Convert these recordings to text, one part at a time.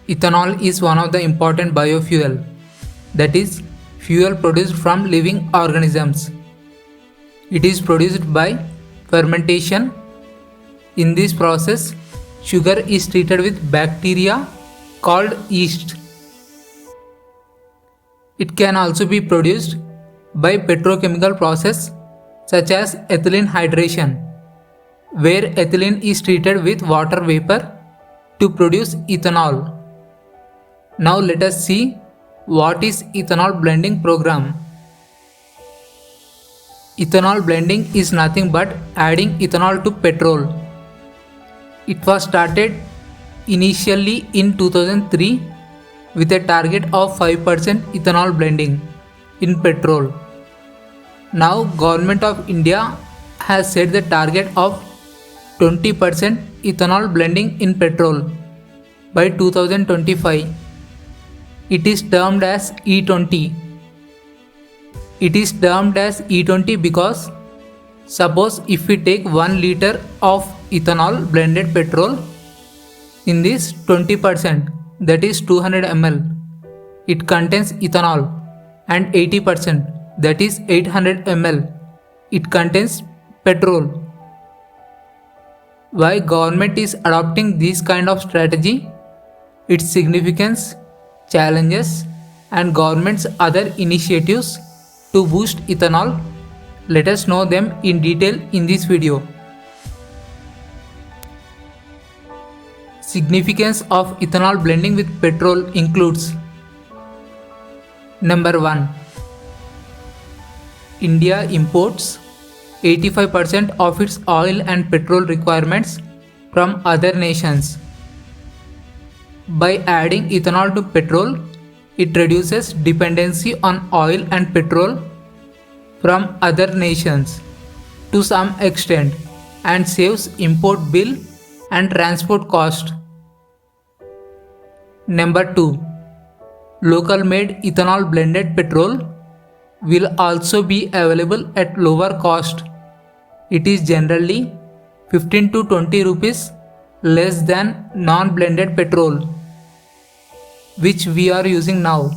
Ethanol is one of the important biofuel, that is, fuel produced from living organisms. It is produced by fermentation. In this process, sugar is treated with bacteria called yeast. It can also be produced by petrochemical process such as ethylene hydration, where ethylene is treated with water vapor to produce ethanol. Now let us see what is ethanol blending program. Ethanol blending is nothing but adding ethanol to petrol. It was started initially in 2003 with a target of 5% ethanol blending in petrol. Now Government of India has set the target of 20% ethanol blending in petrol by 2025. It is termed as E20. It is termed as E20 because suppose if we take 1 liter of ethanol blended petrol, in this 20%, that is 200 ml, it contains ethanol, and 80%, that is 800 ml, it contains petrol. Why government is adopting this kind of strategy? Its significance, challenges, and government's other initiatives to boost ethanol. Let us know them in detail in this video. Significance of ethanol blending with petrol includes: Number 1. India imports 85% of its oil and petrol requirements from other nations. By adding ethanol to petrol, it reduces dependency on oil and petrol from other nations to some extent and saves import bill and transport cost. Number 2. Local made ethanol blended petrol will also be available at lower cost. It is generally 15 to 20 rupees less than non-blended petrol, which we are using now.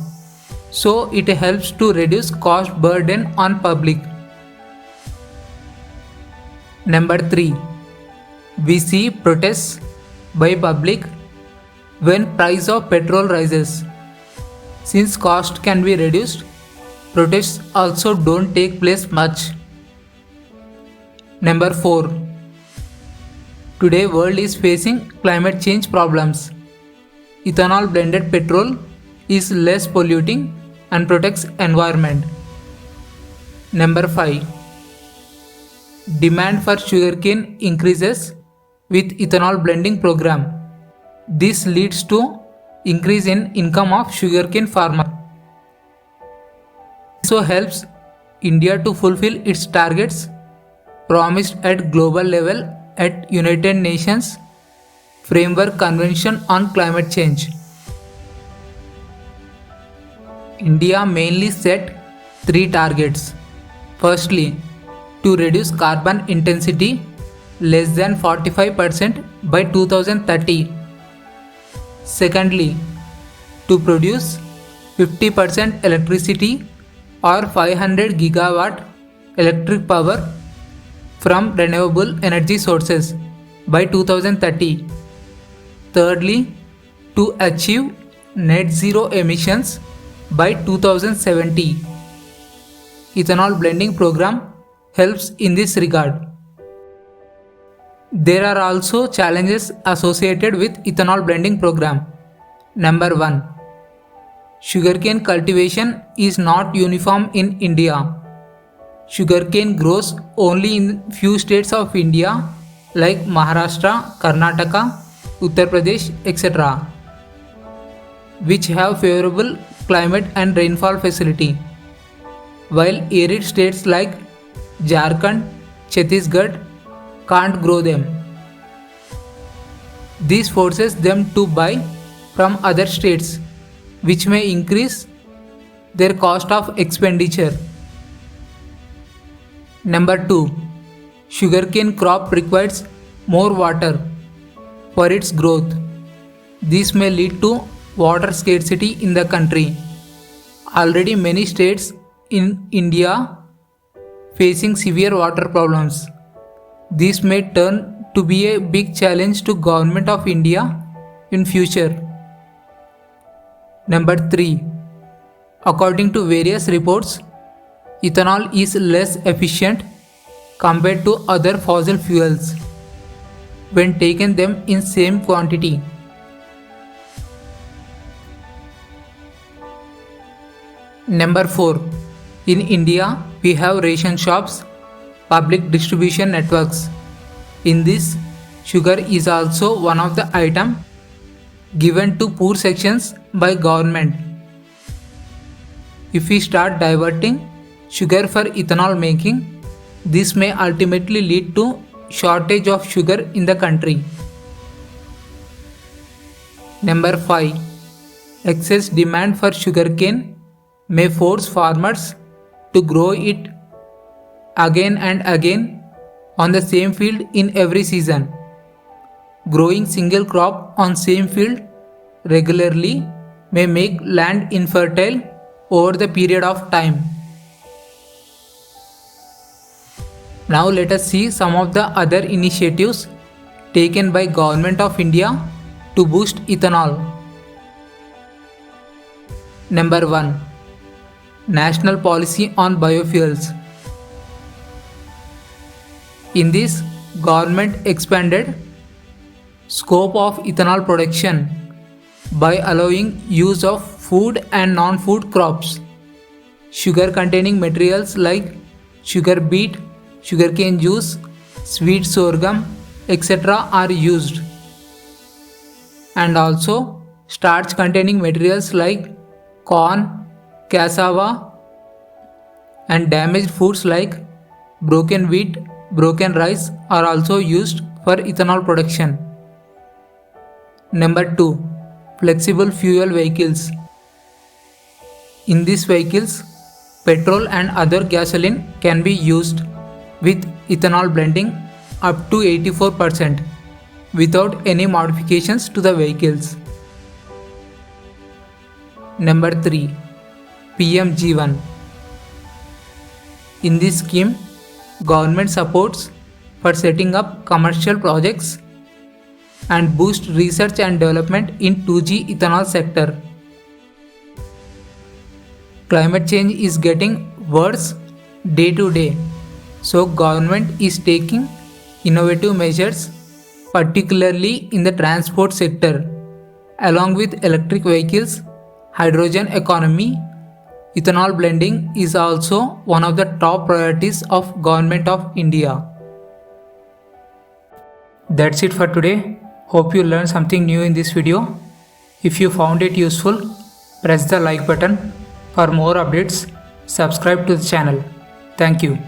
So it helps to reduce cost burden on public. Number 3. We see protests by public when price of petrol rises. Since cost can be reduced, protests also don't take place much. Number 4. Today world is facing climate change problems. Ethanol blended petrol is less polluting and protects environment. Number 5. Demand for sugarcane increases with ethanol blending program. This leads to increase in income of sugarcane farmer. This also helps India to fulfill its targets promised at global level at United Nations Framework Convention on Climate Change. India mainly set 3 targets. Firstly, to reduce carbon intensity less than 45% by 2030. Secondly, to produce 50% electricity or 500 gigawatt electric power from renewable energy sources by 2030. Thirdly, to achieve net zero emissions by 2070. Ethanol blending program helps in this regard. There are also challenges associated with ethanol blending program. Number 1. Sugarcane cultivation is not uniform in India. Sugarcane grows only in few states of India like Maharashtra, Karnataka, Uttar Pradesh, etc., which have favorable climate and rainfall facility, while arid states like Jharkhand, Chhattisgarh can't grow them. This forces them to buy from other states, which may increase their cost of expenditure. Number 2. Sugarcane crop requires more water for its growth. This may lead to water scarcity in the country. Already many states in India facing severe water problems. This may turn to be a big challenge to Government of India in future. Number 3. According to various reports, ethanol is less efficient compared to other fossil fuels when taken them in same quantity. Number 4. In India, we have ration shops, public distribution networks. In this, sugar is also one of the items given to poor sections by government. If we start diverting sugar for ethanol making, this may ultimately lead to shortage of sugar in the country. Number 5. Excess demand for sugarcane may force farmers to grow it again and again on the same field in every season. Growing single crop on same field regularly may make land infertile over the period of time. Now let us see some of the other initiatives taken by Government of India to boost ethanol. Number 1. National Policy on Biofuels. In this, government expanded scope of ethanol production by allowing use of food and non-food crops. Sugar containing materials like sugar beet, sugarcane juice, sweet sorghum, etc. are used. And also starch containing materials like corn, cassava, and damaged foods like broken wheat, broken rice are also used for ethanol production. Number 2. Flexible fuel vehicles. In these vehicles, petrol and other gasoline can be used with ethanol blending up to 84% without any modifications to the vehicles. Number 3. PMG1. In this scheme, government supports for setting up commercial projects and boost research and development in 2G ethanol sector. Climate change is getting worse day to day, so government is taking innovative measures, particularly in the transport sector. Along with electric vehicles, hydrogen economy, ethanol blending is also one of the top priorities of Government of India. That's it for today. Hope you learned something new in this video. If you found it useful, press the like button. For more updates, subscribe to the channel. Thank you.